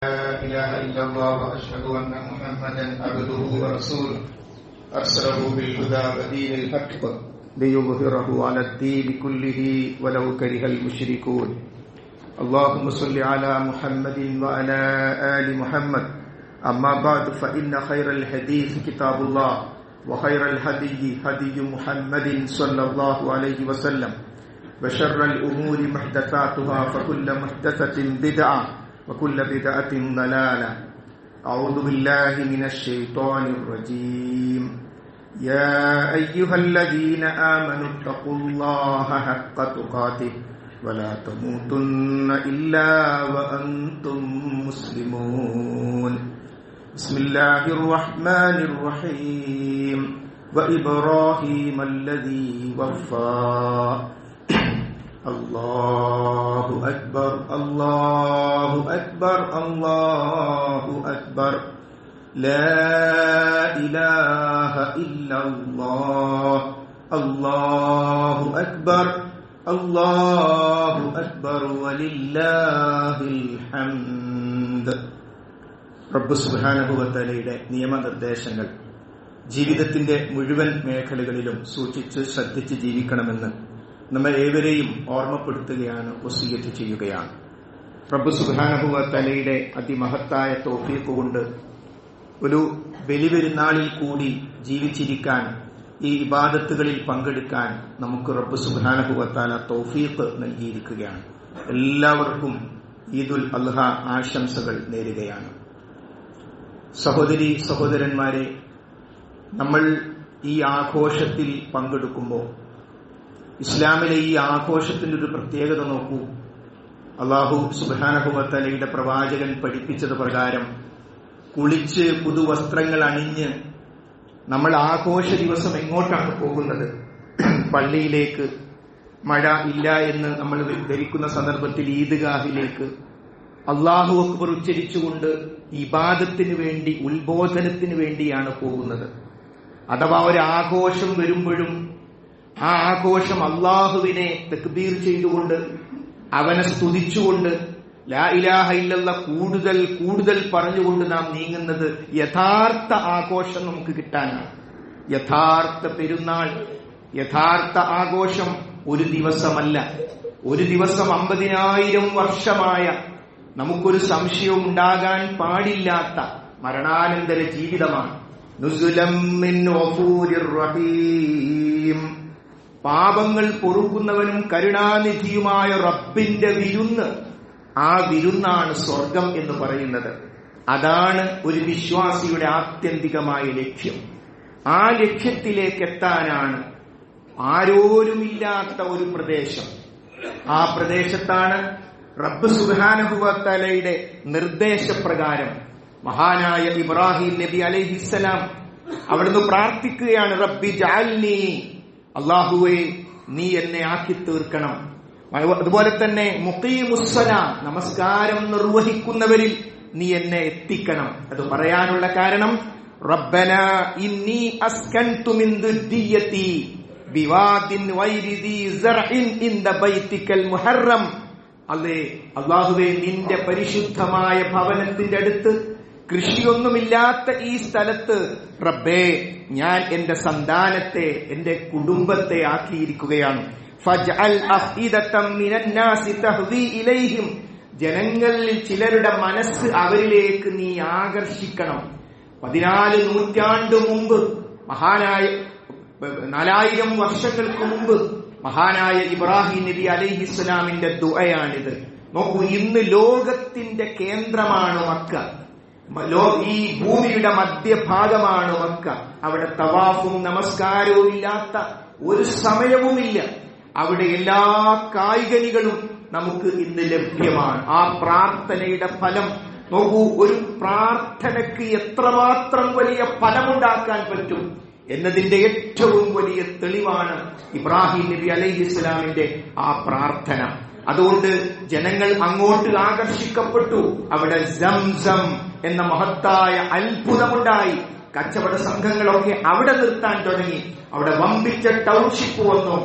لا إله إلا الله وأشهد أن محمدا عبده ورسوله أرسله بالهدى ودين الحق ليظهره على الدين كله ولو كره المشركون. اللهم صل على محمد وعلى آل محمد. أما بعد فإن خير الحديث كتاب الله وخير الهدي هدي محمد صلى الله عليه وسلم وشر الأمور محدثاتها فكل محدثة بدعة وكل بدعة ضلالة. أعوذ بالله من الشيطان الرجيم. يا أيها الذين آمنوا اتقوا الله حق تقاته ولا تموتن إلا وأنتم مسلمون. بسم الله الرحمن الرحيم. وإبراهيم الذي وفى. الله أكبر الله أكبر الله أكبر. لا إله إلا الله. الله أكبر الله أكبر ولله الحمد. റബ്ബ് സുബ്ഹാനഹു വ തആലയുടെ നിയമനിർദ്ദേശങ്ങൾ ജീവിതത്തിന്റെ മുഴുവൻ മേഖലകളിലും സൂക്ഷിച്ച് ശ്രദ്ധിച്ച് ജീവിക്കണമെന്ന് നമ്മൾ ഏവരെയും ഓർമ്മപ്പെടുത്തുകയാണ്, വസിയ്യത്ത് ചെയ്യുകയാണ്. റബ്ബ് സുബ്ഹാനഹു വ തആലയുടെ അതിമഹത്തായ തൗഫീഖ് കൊണ്ട് ഒരു ബലിപെരുന്നാളിൽ കൂടി ജീവിച്ചിരിക്കാൻ, ഈ ഇബാദത്തുകളിൽ പങ്കെടുക്കാൻ നമുക്ക് റബ്ബ് സുബ്ഹാനഹു വ തആല തൗഫീഖ് നൽകിയിരിക്കുകയാണ്. എല്ലാവർക്കും ഈദുൽ അദ്ഹ ആശംസകൾ നേരുകയാണ്. സഹോദരി സഹോദരന്മാരെ, നമ്മൾ ഈ ആഘോഷത്തിൽ പങ്കെടുക്കുമ്പോൾ ഇസ്ലാമിലെ ഈ ആഘോഷത്തിന്റെ ഒരു പ്രത്യേകത നോക്കൂ. അല്ലാഹു സുബ്ഹാനഹു വ തആലയുടെ പ്രവാചകൻ പഠിപ്പിച്ചത് പ്രകാരം കുളിച്ച് പുതുവസ്ത്രങ്ങൾ അണിഞ്ഞ് നമ്മൾ ആഘോഷ ദിവസം എങ്ങോട്ടാണ് പോകുന്നത്? പള്ളിയിലേക്ക്. മഴ ഇല്ല എന്ന് നമ്മൾ ധരിക്കുന്ന സന്ദർഭത്തിൽ ഈദ്ഗാഹിലേക്ക് അല്ലാഹു അക്ബർ ഉച്ചരിച്ചുകൊണ്ട് ഇബാദത്തിന് വേണ്ടി, ഉത്ബോധനത്തിന് വേണ്ടിയാണ് പോകുന്നത്. അഥവാ ഒരു ആഘോഷം വരുമ്പോഴും ആ ആഘോഷം അള്ളാഹുവിനെ തക്ബീർ ചെയ്തുകൊണ്ട്, അവനെ സ്തുതിച്ചുകൊണ്ട്, ലാ ഇലാഹ ഇല്ലല്ലാഹ് കൂടുതൽ കൂടുതൽ പറഞ്ഞുകൊണ്ട് നാം നീങ്ങുന്നത് യഥാർത്ഥ ആഘോഷം നമുക്ക് കിട്ടാനാണ്. യഥാർത്ഥ പെരുന്നാൾ, യഥാർത്ഥ ആഘോഷം ഒരു ദിവസമല്ല, ഒരു ദിവസം 50,000 വർഷമായ, നമുക്കൊരു സംശയവും ഉണ്ടാകാൻ പാടില്ലാത്ത മരണാനന്തര ജീവിതമാണ്. നുസുലം മിൻ ഗഫൂരിർ റഹീം. പാപങ്ങൾ പൊറുക്കുന്നവനും കരുണാനിധിയുമായ റബ്ബിന്റെ വിരുന്ന്. ആ വിരുന്നാണ് സ്വർഗം എന്ന് പറയുന്നത്. അതാണ് ഒരു വിശ്വാസിയുടെ ആത്യന്തികമായ ലക്ഷ്യം. ആ ലക്ഷ്യത്തിലേക്ക് എത്താനാണ് ആരോരുമില്ലാത്ത ഒരു പ്രദേശം. ആ പ്രദേശത്താണ് റബ്ബ് സുബ്ഹാനഹു വ തആലയുടെ നിർദ്ദേശപ്രകാരം മഹാനായ ഇബ്രാഹിം നബി അലൈഹിസ്സലാം അവിടുന്ന് പ്രാർത്ഥിക്കുകയാണ്, റബ്ബി ജഅൽനി, അല്ലാഹുവേ നീ എന്നെ ആക്കി തീർക്കണം. അതുപോലെ തന്നെ മുഖീമുസ്സലാ, നമസ്കാരം നിർവഹിക്കുന്നവരിൽ നീ എന്നെ എത്തിക്കണം. അത് പറയാനുള്ള കാരണം, റബ്ബനാ ഇന്നി അസ്കൻതു മിൻ ദുർരിയതി ബിവാദിൻ ഗൈരി ദീ സർഇൻ ഇൻദ ബൈതിക്കൽ മുഹറം. അല്ലേ അല്ലാഹുവേ, നിന്റെ പരിശുദ്ധമായ ഭവനത്തിന്റെ അടുത്ത് കൃഷിയൊന്നുമില്ലാത്ത ഈ സ്ഥലത്ത് റബ്ബേ ഞാൻ എന്റെ സന്താനത്തെ, എന്റെ കുടുംബത്തെ ആക്കിയിരിക്കുകയാണ്. ഫജ്അൽ അഫ്ഇദതം മിനന്നാസി തഹ്വി ഇലൈഹിം. ജനങ്ങളിൽ ചിലരുടെ മനസ്സ് അവരിലേക്ക് നീ ആകർഷിക്കണം. 14 നൂറ്റാണ്ട് മുമ്പ്, മഹാനായ 4000 വർഷങ്ങൾക്ക് മുമ്പ് മഹാനായ ഇബ്രാഹിം നബി അലൈഹിസ്സലാമിന്റെ ദുആയാണിത്. നോക്കൂ, ഇന്ന് ലോകത്തിന്റെ കേന്ദ്രമാണ് മക്ക. ഈ ഭൂമിയുടെ മധ്യഭാഗമാണ് മക്ക. അവിടെ തവാഫും നമസ്കാരവും ഇല്ലാത്ത ഒരു സമയവുമില്ല. അവിടെ എല്ലാ കായികനികളും നമുക്ക് ഇന്ന് ലഭ്യമാണ്. ആ പ്രാർത്ഥനയുടെ ഫലം നോക്കൂ, ഒരു പ്രാർത്ഥനയ്ക്ക് എത്രമാത്രം വലിയ ഫലമുണ്ടാക്കാൻ പറ്റും എന്നതിന്റെ ഏറ്റവും വലിയ തെളിവാണ് ഇബ്രാഹിം നബി അലൈഹിസ്സലാമിന്റെ ആ പ്രാർത്ഥന. അതുകൊണ്ട് ജനങ്ങൾ അങ്ങോട്ട് ആകർഷിക്കപ്പെട്ടു. അവിടെ സംസം എന്ന മഹത്തായ അത്ഭുതമുണ്ടായി. കച്ചവട സംഘങ്ങളൊക്കെ അവിടെ നിർത്താൻ തുടങ്ങി. അവിടെ വമ്പിച്ച ടൗൺഷിപ്പ് വന്നു.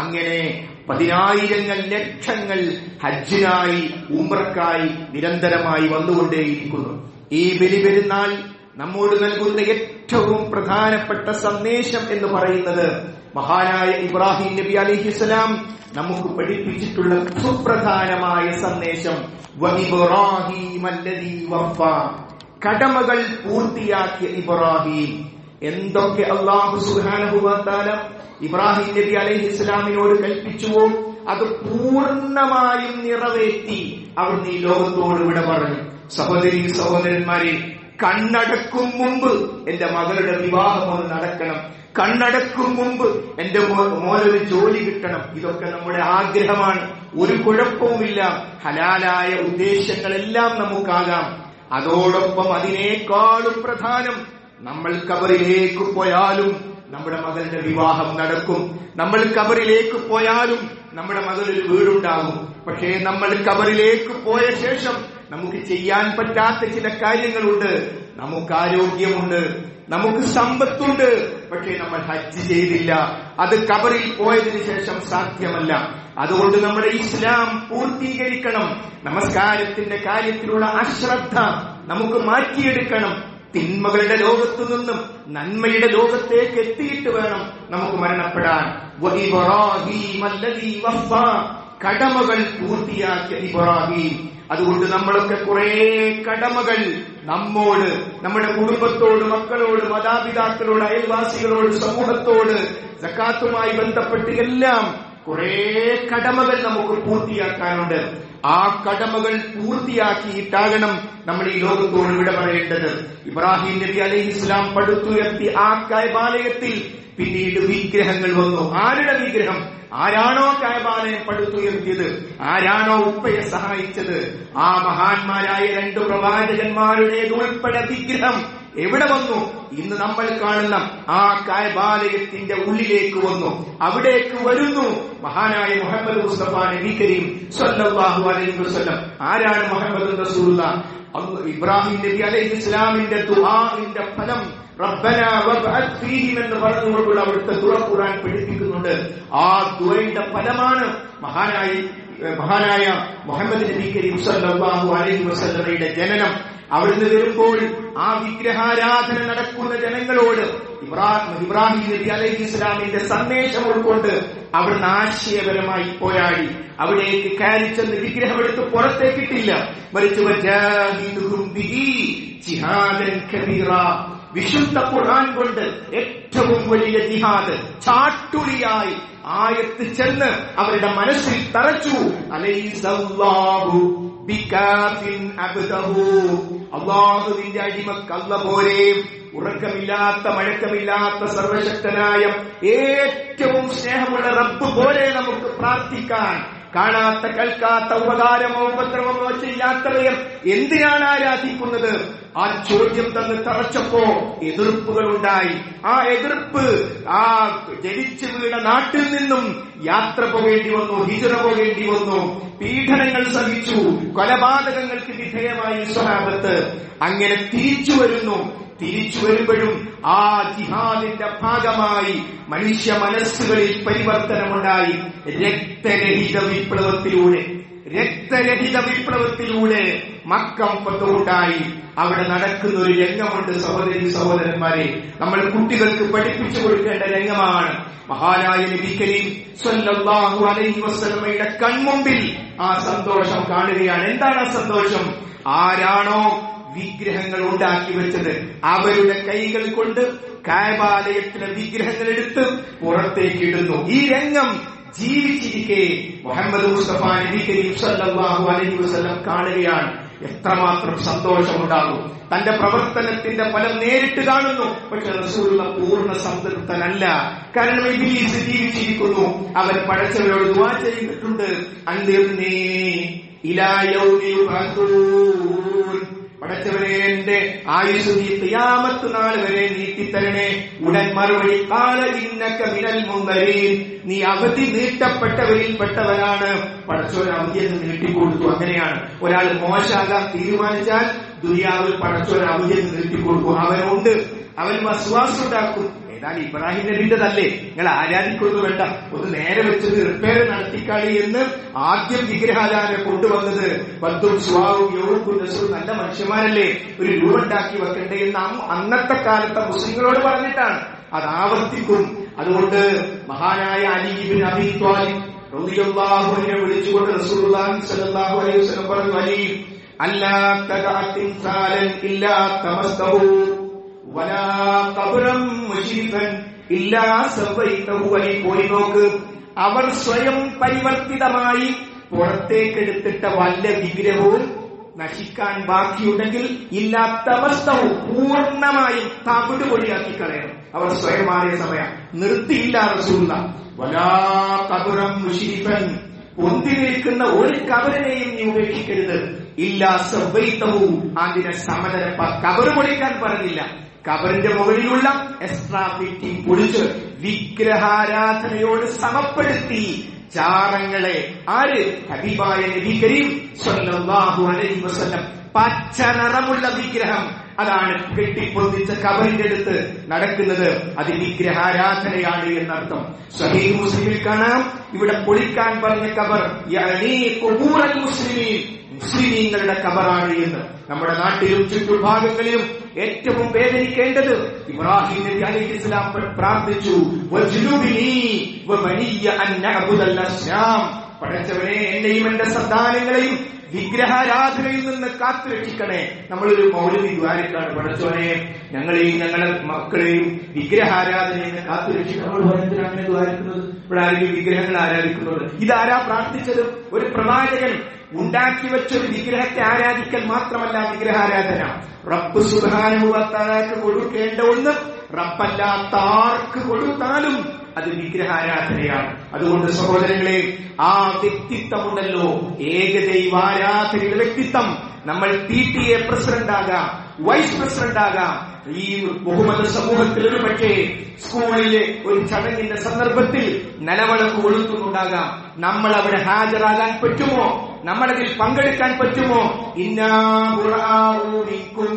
അങ്ങനെ 10,000 ലക്ഷങ്ങൾ ഹജ്ജിനായി ഉംറക്കായി നിരന്തരമായി വന്നുകൊണ്ടേയിരിക്കുന്നു. ഈ ബലിപെരുന്നാൾ നമ്മോട് നൽകുന്ന ഏറ്റവും പ്രധാനപ്പെട്ട സന്ദേശം എന്ന് പറയുന്നത് മഹാനായ ഇബ്രാഹിം നബി അലൈഹിസ്സലാം നമുക്ക് പഠിപ്പിച്ചിട്ടുള്ള സുപ്രധാനമായ സന്ദേശം കടമകൾ പൂർത്തിയാക്കിയ ഇബ്രാഹിം. എന്തൊക്കെ അല്ലാഹു സുബ്ഹാനഹു വ തആല ഇബ്രാഹിം നബി അലൈഹിസ്സലാമിനോട് കൽപ്പിച്ചുവോ അത് പൂർണ്ണമായും നിറവേറ്റി അവിടുന്ന് ഈ ലോകത്തോട് വിട പറഞ്ഞു. സഹോദരീ സഹോദരന്മാരെ, കണ്ണടക്കും മുമ്പ് എന്റെ മകളുടെ വിവാഹം ഒന്ന് നടക്കണം, കണ്ണടക്കും മുമ്പ് എന്റെ മോനൊരു ജോലി കിട്ടണം. ഇതൊക്കെ നമ്മുടെ ആഗ്രഹമാണ്, ഒരു കുഴപ്പവുമില്ല. ഹലാലായ ഉദ്ദേശങ്ങളെല്ലാം നമുക്കാകാം. അതോടൊപ്പം അതിനേക്കാളും പ്രധാനം, നമ്മൾ ഖബറിലേക്ക് പോയാലും നമ്മുടെ മകളുടെ വിവാഹം നടക്കും, നമ്മൾ ഖബറിലേക്ക് പോയാലും നമ്മുടെ മകളൊരു വീടുണ്ടാകും. പക്ഷേ നമ്മൾ ഖബറിലേക്ക് പോയ ശേഷം നമുക്ക് ചെയ്യാൻ പറ്റാത്ത ചില കാര്യങ്ങളുണ്ട്. നമുക്ക് ആരോഗ്യമുണ്ട്, നമുക്ക് സമ്പത്തുണ്ട്, പക്ഷേ നമ്മൾ ഹജ്ജ് ചെയ്തില്ല. അത് ഖബറിൽ പോയതിനു ശേഷം സാധ്യമല്ല. അതുകൊണ്ട് നമ്മുടെ ഇസ്ലാം പൂർത്തീകരിക്കണം. നമസ്കാരത്തിന്റെ കാര്യത്തിലുള്ള അശ്രദ്ധ നമുക്ക് മാറ്റിയെടുക്കണം. തിന്മകളുടെ ലോകത്തു നിന്നും നന്മയുടെ ലോകത്തേക്ക് എത്തിയിട്ട് വേണം നമുക്ക് മരണപ്പെടാൻ. കടമകൾ പൂർത്തിയാക്കിയ ഇബ്രാഹിം. അതുകൊണ്ട് നമ്മളൊക്കെ കുറെ കടമകൾ നമ്മോട്, നമ്മുടെ കുടുംബത്തോട്, മക്കളോട്, മാതാപിതാക്കളോട്, അയൽവാസികളോട്, സമൂഹത്തോട്, സക്കാത്തുമായി ബന്ധപ്പെട്ട് എല്ലാം കുറെ കടമകൾ നമുക്ക് പൂർത്തിയാക്കാനുണ്ട്. ആ കടമകൾ പൂർത്തിയാക്കിയിട്ടാകണം നമ്മൾ ഈ ലോകത്തോട് വിട പറയേണ്ടത്. ഇബ്രാഹിം നബി അലൈഹിസ്സലാം പടുത്തുയർത്തി ആ കഅബാലയത്തിൽ പിന്നീട് വിഗ്രഹങ്ങൾ വന്നു. ആരുടെ വിഗ്രഹം? ആരാണോ കഅബാലയം പടുത്തുയർത്തിയത്, ആരാണോ ഉപ്പയെ സഹായിച്ചത്, ആ മഹാന്മാരായ 2 പ്രവാചകന്മാരുടേത് ഉൾപ്പെടെ വിഗ്രഹം എവിടെ വന്നു? ഇന്ന് നമ്മൾ കാണുന്ന ആ കഅബാലയത്തിന്റെ ഉള്ളിലേക്ക് വന്നു. അവിടേക്ക് വരുന്നു മഹാനായ മുഹമ്മദ് മുസ്തഫ നബി കരീം സ്വല്ലല്ലാഹു അലൈഹി വസല്ലം. ആരാണ് മുഹമ്മദ് റസൂലുള്ളാഹ്? ഇബ്രാഹിം നബി അലൈഹിസ്സലാമിന്റെ ദുആഇന്റെ ഫലം റബ്ബനാ വബ്അത് ഫീഹിം എന്ന് പറഞ്ഞുകൊണ്ടുള്ള അവിടുത്തെ ദുആ ഖുർആൻ പഠിപ്പിക്കുന്നുണ്ട്. ആ ദുആയുടെ ഫലമാണ് മഹാനായ മുഹമ്മദ് നബി കരീം സ്വല്ലല്ലാഹു അലൈഹി വസല്ലമയുടെ ജനനം. അവിടുന്ന് വരുമ്പോൾ ആ വിഗ്രഹാരാധന നടക്കുന്ന ജനങ്ങളോട് ഇബ്രാഹിം നബി അലൈഹിസ്സലാമിന്റെ സന്ദേശം ഉൾക്കൊണ്ട് അവിടുന്ന് ആശയപരമായി പോരാടി. അവിടേക്ക് കയറി ചെന്ന് വിഗ്രഹം എടുത്ത് പുറത്തേക്കിട്ടില്ല, മറിച്ച് വിശുദ്ധ ഖുർആൻ കൊണ്ട് ഏറ്റവും വലിയ ജിഹാദ് ചാട്ടുളിയായി ആയത്ത് ചെന്ന് അവരുടെ മനസ്സിൽ തറച്ചു. അലൈസല്ലാഹു ബികാഫിൻ അബ്ദഹു, അല്ലാഹുവിന്റെ അടിമക്ക് അല്ലാ പോലെ ഉറക്കമില്ലാത്ത മഴക്കമില്ലാത്ത സർവശക്തനായ ഏറ്റവും സ്നേഹമുള്ള റബ്ബ് പോലെ നമുക്ക് പ്രാർത്ഥിക്കാൻ. കാണാത്ത കേൾക്കാത്ത ഉപകാരമോ ഉപദ്രവമോ ചെയ്യാത്തവയെ എന്തിനാണ് ആരാധിക്കുന്നത്? ആ ചോദ്യം തന്ന് തറച്ചപ്പോ എതിർപ്പുകൾ ഉണ്ടായി. ആ എതിർപ്പ് ആ ജനിച്ചു വീണ നാട്ടിൽ നിന്നും യാത്ര പോകേണ്ടി വന്നു, ഹിജ്റ പോകേണ്ടി വന്നു, പീഡനങ്ങൾ സഹിച്ചു, കൊലപാതകങ്ങൾക്ക് വിധേയമായി സ്വഹാബത്ത്. അങ്ങനെ തിരിച്ചു വരുമ്പോഴും ആ ജിഹാദിന്റെ ഭാഗമായി മനുഷ്യ മനസ്സുകളിൽ പരിവർത്തനമുണ്ടായി. രക്തരഹിത വിപ്ലവത്തിലൂടെ മക്കം ഫതഹുണ്ടായി. അവിടെ നടക്കുന്ന ഒരു രംഗമുണ്ട് സഹോദരി സഹോദരന്മാരെ, നമ്മൾ കുട്ടികൾക്ക് പഠിപ്പിച്ചു കൊടുക്കേണ്ട രംഗമാണ്. മഹാനായ നബി കരീം സ്വല്ലല്ലാഹു അലൈഹി വസല്ലമയുടെ കൺമുമ്പിൽ ആ സന്തോഷം കാണുകയാണ്. എന്താണ് ആ സന്തോഷം? ആരാണോ വിഗ്രഹങ്ങൾ ഉണ്ടാക്കി വെച്ചത് അവരുടെ കൈകൾ കൊണ്ട് കഅബാലയത്തിലെ വിഗ്രഹങ്ങൾ എടുത്ത് പുറത്തേക്ക് ഇടുന്നു. ഈ രംഗം ജീവിച്ചിരിക്കെ മുഹമ്മദ് മുസ്തഫ നബി കരീം സ്വല്ലല്ലാഹു അലൈഹി വസല്ലം കാണുകയാണ്. എത്രമാത്രം സന്തോഷമുണ്ടാകും! തന്റെ പ്രവർത്തനത്തിന്റെ ഫലം നേരിട്ട് കാണുന്നു. പക്ഷെ റസൂലുള്ള പൂർണ്ണ സംതൃപ്തനല്ല. കാരണം ഇബ്ലീസ് ജീവിച്ചിരിക്കുന്നു. അവൻ പടച്ചവരോട് ദുആ ചെയ്തിട്ടുണ്ട്, അൻദിർനീ ഇലാ യൗമി യുബ്അസൂൻ, പടച്ചവരെ എന്റെ ആയുസ് നീ ഖിയാമത്ത് നാൾ വരെ നീട്ടിത്തരണേ. ഉടൻ മറുപടി, ഖാല ഇന്നക മിനൽ മുൻദരീൻ, നീ അവധി നീട്ടപ്പെട്ടവരിൽ പെട്ടവനാണ്. പടച്ചവൻ അവധിയെന്ന് നീട്ടിക്കൊടുത്തു. അങ്ങനെയാണ് ഒരാൾ മോശമാകാൻ തീരുമാനിച്ചാൽ ദുനിയാവിൽ പടച്ചവൻ അവധിയെന്ന് നീട്ടിക്കൊടുക്കും. അവനുണ്ട്, അവൻ വസ്വാസ് ഉണ്ടാക്കും. ഏതായാലും ഇബ്രാഹിം നബിന്റെതല്ലേ, നിങ്ങൾ ആരാധിക്കൊന്നും വേണ്ട, ഒന്ന് നേരെ വെച്ചത് റിപ്പയർ നടത്തിക്കാളി എന്ന് ആദ്യം വിഗ്രഹാരാധന കൊണ്ടുവന്നത് ബദ്ദും സുവാവും യോക്കും നസറും നല്ല മനുഷ്യന്മാരല്ലേ, ഒരു രൂപമുണ്ടാക്കി വെക്കണ്ടേ എന്ന് അന്നത്തെ കാലത്തെ മുസ്ലിങ്ങളോട് പറഞ്ഞിട്ടാണ്. അത് ആവർത്തിക്കും. അതുകൊണ്ട് മഹാനായ അലി ഇബ്നു അബീ ത്വാലിബ് റളിയല്ലാഹു അൻഹു വിളിച്ചുകൊണ്ട് റസൂലുള്ളാഹി സ്വല്ലല്ലാഹു അലൈഹി വസല്ലം പറഞ്ഞു, അലി അല്ലാ തദഅത്തിൻസാലൻ ഇല്ലാ തമസ്തഹു വലാ ഖബ്റൻ മുശ്രിഫൻ ഇല്ലാ സവൈതഹു. അലി പോയി നോക്ക്, അവർ സ്വയം പരിവർത്തിതമായി പുറത്തേക്കെടുത്തിട്ട വല്ല വിഗ്രഹവും നശിക്കാൻ ബാക്കിയുണ്ടെങ്കിൽ ഇല്ലാത്ത അവസ്ഥവും പൂർണ്ണമായും തവിട് പൊടിയാക്കി കളയണം. അവർ സ്വയം മാറിയ സമയം നിർത്തിയില്ല റസൂലുള്ളാഹി. വലാ ഖബ്റൻ മുശ്രിഫൻ, പൊന്തി നിൽക്കുന്ന ഒരു കബറിനെയും നീ ഉപേക്ഷിക്കരുത്. ഇല്ലാ സവൈതഹു, അതിനെ സമതരപ്പ. കബറ് പൊളിക്കാൻ പറഞ്ഞില്ല, കബറിന്റെ മുകളിലുള്ള എക്സ്ട്രാ ഫിറ്റിംഗ് പൊളിച്ച് വിഗ്രഹാരാധനയോട് സമപ്പെടുത്തി ചാരങ്ങളെ ആര്? ഹബീബായ നബി കരീം സ്വല്ലല്ലാഹു അലൈഹി വസല്ലം. പച്ച നിറമുള്ള വിഗ്രഹം, അതാണ് കെട്ടിപ്പൊന്തിച്ച കബറിന്റെ അടുത്ത് നടക്കുന്നത്. അത് വിഗ്രഹാരാധനയാണ് എന്നർത്ഥം. സ്വഹീഹ് മുസ്ലിമിൽ കാണാം, ഇവിടെ പൊളിക്കാൻ പറഞ്ഞ കബർ യഅനി ഖുബൂറൽ മുസ്ലിമീൻ, മുസ്ലിമീങ്ങളുടെ കബറാണ് എന്ന്. നമ്മുടെ നാട്ടിലും ചുറ്റുഭാഗങ്ങളിലും ഏറ്റവും വേദനിക്കേണ്ടത് ഇബ്രാഹിം നബി അലൈഹിസ്സലാം പ്രാർത്ഥിച്ചു, വജ്നുബിനി വബനിയ അൻ നഅബുദൽ അസ്നാം, പടച്ചവനെ എന്നെയും എന്റെ സന്താനങ്ങളെയും വിഗ്രഹാരാധനയിൽ നിന്ന് കാത്തുരക്ഷിക്കണേ. നമ്മളൊരു മൗലവി ദ്വാരക്കാണ്, പടച്ചവനെ ഞങ്ങളെയും ഞങ്ങളുടെ മക്കളെയും വിഗ്രഹാരാധനയിൽ നിന്ന് കാത്തുരക്ഷിക്കണം. നമ്മൾ ഭരണത്തിലാണ് ദ്വാരക്കുന്നത്. ഇവിടെ ആരെങ്കിലും വിഗ്രഹങ്ങൾ ആരാധിക്കുന്നുണ്ട്? ഇതാരാ പ്രാർത്ഥിച്ചത്? ഒരു പ്രവാചകൻ ഉണ്ടാക്കി വെച്ചൊരു വിഗ്രഹത്തെ ആരാധിക്കൽ മാത്രമല്ല വിഗ്രഹാരാധന. റബ്ബ് സുബ്ഹാനഹു വ തആലക്ക് കൊടുക്കേണ്ട ഒന്ന് റബ്ബല്ലാത്ത ആർക്ക് കൊടുത്താലും അത് വിഗ്രഹാരാധനയാണ്. അതുകൊണ്ട് സഹോദരങ്ങളെ, ആ വ്യക്തിത്വമുണ്ടല്ലോ, ഏകദൈവാരാധനയുടെ വ്യക്തിത്വം. നമ്മൾ PTA പ്രസിഡന്റ് ആകാം, വൈസ് പ്രസിഡന്റ് ആകാം. ഈ ബഹുമത സമൂഹത്തിൽ ഒരു പക്ഷേ സ്കൂളിലെ ഒരു ചടങ്ങിന്റെ സന്ദർഭത്തിൽ നിലവിളക്ക് കൊളുത്തുന്നുണ്ടാകാം. നമ്മൾ അവിടെ ഹാജരാകാൻ പറ്റുമോ? നമ്മളതിൽ പങ്കെടുക്കാൻ പറ്റുമോ? ഇന്നാഹുറാഊമിക്കും,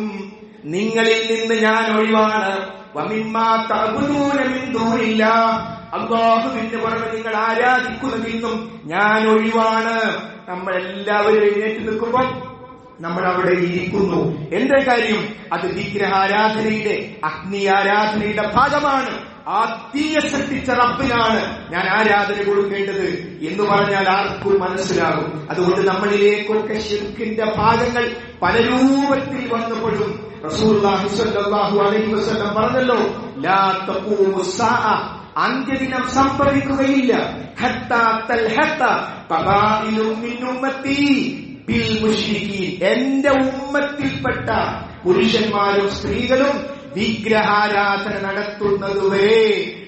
നിങ്ങളിൽ നിന്ന് ഞാൻ ഒഴിവാണ്. വമിമ്മാ തഅബുദൂന മിൻ ദൂനില്ലാഹ്, അല്ലാഹുവിന്റെ പുറമെ നിങ്ങൾ ആരാധിക്കുന്നതിൽ നിന്നും ഞാൻ ഒഴിവാണ്. നമ്മളെല്ലാവരും എഴുന്നേറ്റ് നിൽക്കുമ്പോൾ നമ്മൾ അവിടെ ഇരിക്കുന്നു. എന്റെ കാര്യം അത് വിഗ്രഹാരാധനയുടെ അഗ്നിയാരാധനയുടെ ഭാഗമാണ്. ആ തീയെ സൃഷ്ടിച്ച റബ്ബിനാണ് ഞാൻ ആരാധന കൊടുക്കേണ്ടത് എന്ന് പറഞ്ഞാൽ ആർക്കും മനസ്സിലാകും. അതുകൊണ്ട് നമ്മളിലേക്കൊക്കെ ശിർക്കിന്റെ ഭാഗങ്ങൾ പല രൂപത്തിൽ വന്നപ്പോഴും റസൂലുള്ളാഹി സ്വല്ലല്ലാഹു അലൈഹി വസല്ലം പറഞ്ഞല്ലോ, ലാ തഖൂമു സ്സാഅ, അന്ത്യദിനം സംഭവിക്കുകയില്ല, ഹത്താ തൽഹഖ ഖബായിലു മിൻ ഉമ്മത്തി ബിൽ മുശ്രികീൻ, എന്റെ ഉമ്മത്തിൽപ്പെട്ട പുരുഷന്മാരും സ്ത്രീകളും വിഗ്രഹാരാധന നടത്തുന്നതുവരെ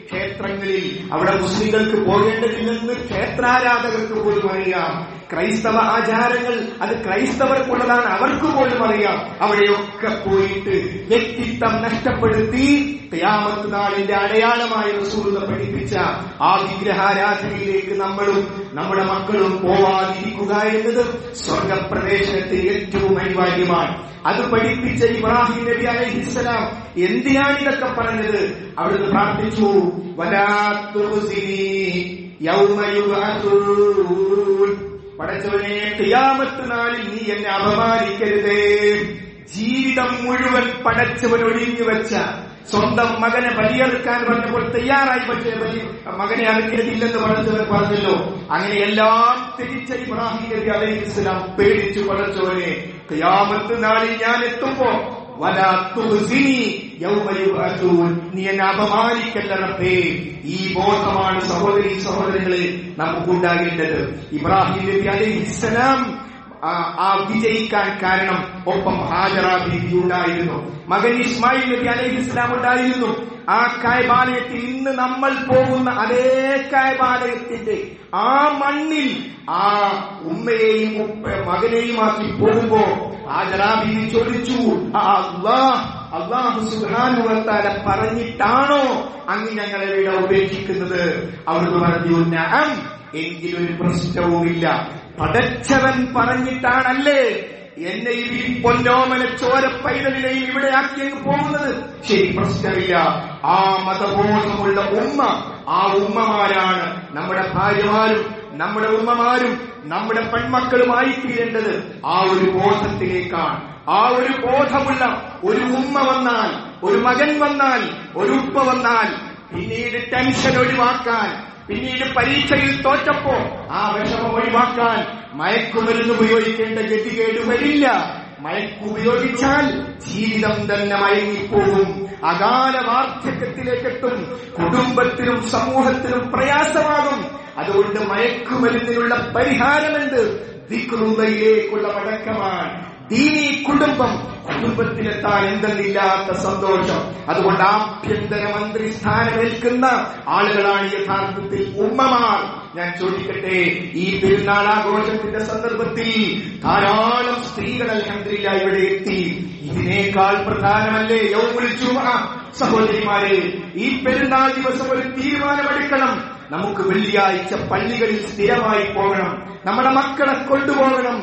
ക്ഷേത്രങ്ങളിൽ അവിടെ മുസ്ലിങ്ങൾക്ക് പോകേണ്ടതില്ലെന്ന് ക്ഷേത്രാരാധകർക്ക് പോലും അറിയാം. ക്രൈസ്തവ ആചാരങ്ങൾ അത് ക്രൈസ്തവർക്കുള്ളതാണ്, അവർക്ക് പോലും അറിയാം. അവിടെയൊക്കെ പോയിട്ട് വ്യക്തിത്വം നഷ്ടപ്പെടുത്തി ഖിയാമത്ത് നാളിന്റെ അടയാളമായി റസൂലുള്ളാഹി പഠിപ്പിച്ച ആ വിഗ്രഹാരാധനയിലേക്ക് നമ്മളും നമ്മുടെ മക്കളും പോവാതിരിക്കുക എന്നത് സ്വർഗപ്രവേശനത്തിന് ഏറ്റവും അനിവാര്യമാണ്. അത് പഠിപ്പിച്ച ഇബ്രാഹിം നബി അലൈഹിസ്സലാം എന്തിനാണ് ഇതൊക്കെ പറഞ്ഞത്? അവിടുന്ന് പ്രാർത്ഥിച്ചു, വലാ തുഖ്സിനി യൗമ യുബ്അസൂൻ, പടച്ചവനെ ഖിയാമത്ത് നാളിൽ നീ എന്നെ അപമാനിക്കരുതേ. ജീവിതം മുഴുവൻ പടച്ചവൻ ഒഴിഞ്ഞു വെച്ച സ്വന്തം മകനെ ബലിയെടുക്കാൻ പറഞ്ഞപ്പോൾ തയ്യാറായി, പക്ഷേ മകനെ അറുക്കരുതില്ലെന്ന് പറഞ്ഞല്ലോ. അങ്ങനെ എല്ലാം തിരിച്ച ഇബ്രാഹിം നബി അലൈഹിസ്സലാം പേടിച്ചു, പടച്ചവനെ ഖിയാമത്ത് നാളിൽ ഞാൻ എത്തുമ്പോ വലാ തുഖ്സിനി യൗമ യുബ്അസൂൻ, നീ എന്നെ അപമാനിക്കല്ല റബ്ബേ. ഈ ബോധമാണ് സഹോദരീ സഹോദരങ്ങളെ നമുക്കുണ്ടാകേണ്ടത്. ഇബ്രാഹിം നബി അലൈഹിസ്സലാം ആ വിജയിക്കാൻ കാരണം ഒപ്പം ഹാജറ ബീവി ഉണ്ടായിരുന്നു, മകൻ ഇസ്മായിൽ നബി അലൈഹിസ്സലാം ഉണ്ടായിരുന്നു. ആ കഅബാലയത്തിൽ ഇന്ന് നമ്മൾ പോകുന്ന അതേ കഅബാലയത്തിന്റെ ആ മണ്ണിൽ ആ ഉമ്മയെയും മകനെയും ആക്കി പോകുമ്പോ ഹാജറ ബീവി ചോദിച്ചു, അല്ലാഹു സുബ്ഹാനഹു വ തആല പറഞ്ഞിട്ടാണോ അങ്ങ് ഞങ്ങളെ ഇവിടെ ഉപേക്ഷിക്കുന്നത്? അവിടുന്ന് പറഞ്ഞു, നഅം, എങ്കിലൊരു പ്രശ്നവുമില്ല. പടച്ചവൻ പറഞ്ഞിട്ടാണല്ലേ എന്നെയും ഈ പൊന്നോമന ചോര പൈതലിനെയും ഇവിടെ ആക്കിയങ്ങ് പോകുന്നത് ശരി, പ്രശ്നമില്ല. ആ മതബോധമുള്ള ഉമ്മ, ആ ഉമ്മമാരാണ് നമ്മുടെ ഭാര്യമാരും നമ്മുടെ ഉമ്മമാരും നമ്മുടെ പെൺമക്കളുമായി തീരേണ്ടത്. ആ ഒരു ബോധത്തിലേക്കാണ്. ആ ഒരു ബോധമുള്ള ഒരു ഉമ്മ വന്നാൽ, ഒരു മകൻ വന്നാൽ, ഒരു ഉപ്പ വന്നാൽ പിന്നീട് ടെൻഷൻ ഒഴിവാക്കാൻ, പിന്നീട് പരീക്ഷയിൽ തോറ്റപ്പോ ആ വിഷമം ഒഴിവാക്കാൻ മയക്കുമരുന്ന് ഉപയോഗിക്കേണ്ട ഗതികേട് വരില്ല. മയക്കുപയോഗിച്ചാൽ ജീവിതം തന്നെ മയങ്ങിപ്പോകും, അകാല വാർദ്ധക്യത്തിലേക്കെത്തും, കുടുംബത്തിനും സമൂഹത്തിനും പ്രയാസമാകും. അതുകൊണ്ട് മയക്കുമരുന്നിനുള്ള പരിഹാരമുണ്ട്. ദിക്റുള്ളയിലേക്കുള്ള മടക്കമാണ് ദീനീ കുടുംബം. കുടുംബത്തിലെത്താൻ എന്തെന്നില്ലാത്ത സന്തോഷം. അതുകൊണ്ട് ആഭ്യന്തരമന്ത്രി സ്ഥാനമേൽക്കുന്ന ആളുകളാണ് യഥാർത്ഥത്തിൽ ഉമ്മമാർ. ഞാൻ ചോദിക്കട്ടെ, ഈ പെരുന്നാൾ ആഘോഷത്തിന്റെ സന്ദർഭത്തിൽ ധാരാളം സ്ത്രീകൾ അൽഹംദുലില്ലാഹ് ഇവിടെ എത്തി. ഇതിനേക്കാൾ പ്രധാനമല്ലേ യൗമുൽ ജുമുഅ? സഹോദരിമാരെ, ഈ പെരുന്നാൾ ദിവസം ഒരു തീരുമാനമെടുക്കണം. നമുക്ക് വെള്ളിയാഴ്ച പള്ളികളിൽ സ്ഥിരമായി പോകണം. നമ്മുടെ മക്കളെ കൊണ്ടുപോകണം.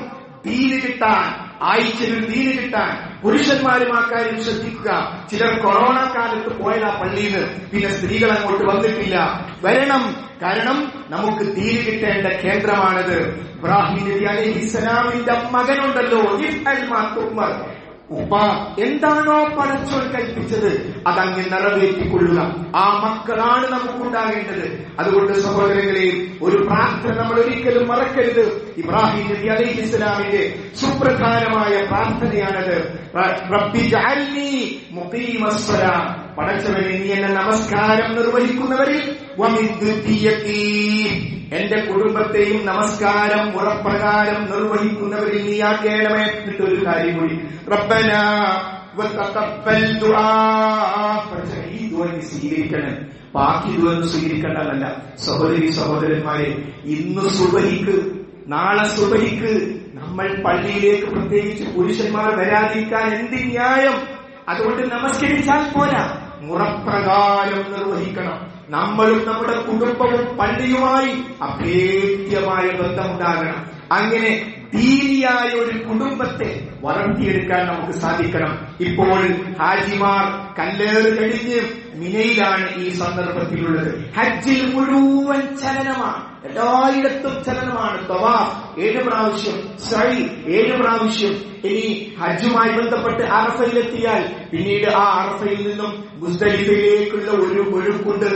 ദീന് കിട്ടാൻ, ആഴ്ചയിൽ ദീന് കിട്ടാൻ. പുരുഷന്മാരും ആ കാര്യം ശ്രദ്ധിക്കുക. ചിലർ കൊറോണ കാലത്ത് പോയതാ പള്ളിയിൽ നിന്ന്, പിന്നെ സ്ത്രീകൾ അങ്ങോട്ട് വന്നിട്ടില്ല. വരണം. കാരണം നമുക്ക് ദീന് കിട്ടേണ്ട കേന്ദ്രമാണത്. ഇബ്രാഹിം നബി അലൈഹിസ്സലാമിന്റെ മകനുണ്ടല്ലോ, ഉപ്പ എന്താണോ പടച്ചോൻ കൽപ്പിച്ചത് അതങ്ങ് നിറവേറ്റിക്കൊള്ളുക. ആ മക്കളാണ് നമുക്കുണ്ടാകേണ്ടത്. അതുകൊണ്ട് സഹോദരങ്ങളെ, ഒരു പ്രാർത്ഥന നമ്മൾ ഒരിക്കലും മറക്കരുത്. ഇബ്രാഹിം നബി അലൈഹിസ്സലാമിന്റെ സുപ്രധാനമായ പ്രാർത്ഥനയാണത്. റബ്ബി ജഅൽനി മുഖീമസ്സലാം, പടച്ചവനെ നീ എന്നെ നമസ്കാരം നിർവഹിക്കുന്നവരിൽ വമിൻ ദുരിയത്തി, എന്റെ കുടുംബത്തെയും നമസ്കാരം മുറപ്രകാരം നിർവഹിക്കുന്നവരിൽ നീയാക്കേണമേ. എന്നിട്ടൊരു കാര്യം കൂടി, റബ്ബനാ വതഖബ്ബൽ ദുആ, ഈ ദുആ നീ സ്വീകരിക്കണം. ബാക്കി ദുആ സ്വീകരിക്കേണ്ടതല്ല. സഹോദരി സഹോദരന്മാരെ, ഇന്ന് സുബഹിക്ക്, നാളെ സുബഹിക്ക് നമ്മൾ പള്ളിയിലേക്ക് പ്രത്യേകിച്ച് പുരുഷന്മാർ വരാതിരിക്കാൻ എന്ത് ന്യായം? അതുകൊണ്ട് നമസ്കരിച്ചാൽ പോരാ, മുറപ്രകാരം നിർവഹിക്കണം. നമ്മളും നമ്മുടെ കുടുംബവും പള്ളിയുമായി അഭേദ്യമായ ബന്ധമുണ്ടാകണം. അങ്ങനെ ദീനിയായ ഒരു കുടുംബത്തെ വളർത്തിയെടുക്കാൻ നമുക്ക് സാധിക്കണം. ഇപ്പോൾ ഹാജിമാർ കല്ലേറ് കഴിഞ്ഞ് മിനയിലാണ് ഈ സന്ദർഭത്തിലുള്ളത്. ഹജ്ജിൽ മുഴുവൻ ചലനമാണ്, എല്ലായിടത്തും ചലനമാണ്. തവാഫ് 7 പ്രാവശ്യം, സഅയ് 7 പ്രാവശ്യം. ഇനി ഹജ്ജുമായി ബന്ധപ്പെട്ട് അറഫയിലെത്തിയാൽ പിന്നീട് ആ അറഫയിൽ നിന്നും മുസ്ദലിഫയിലേക്കുള്ള ഒരു ഒഴുക്കുണ്ട്.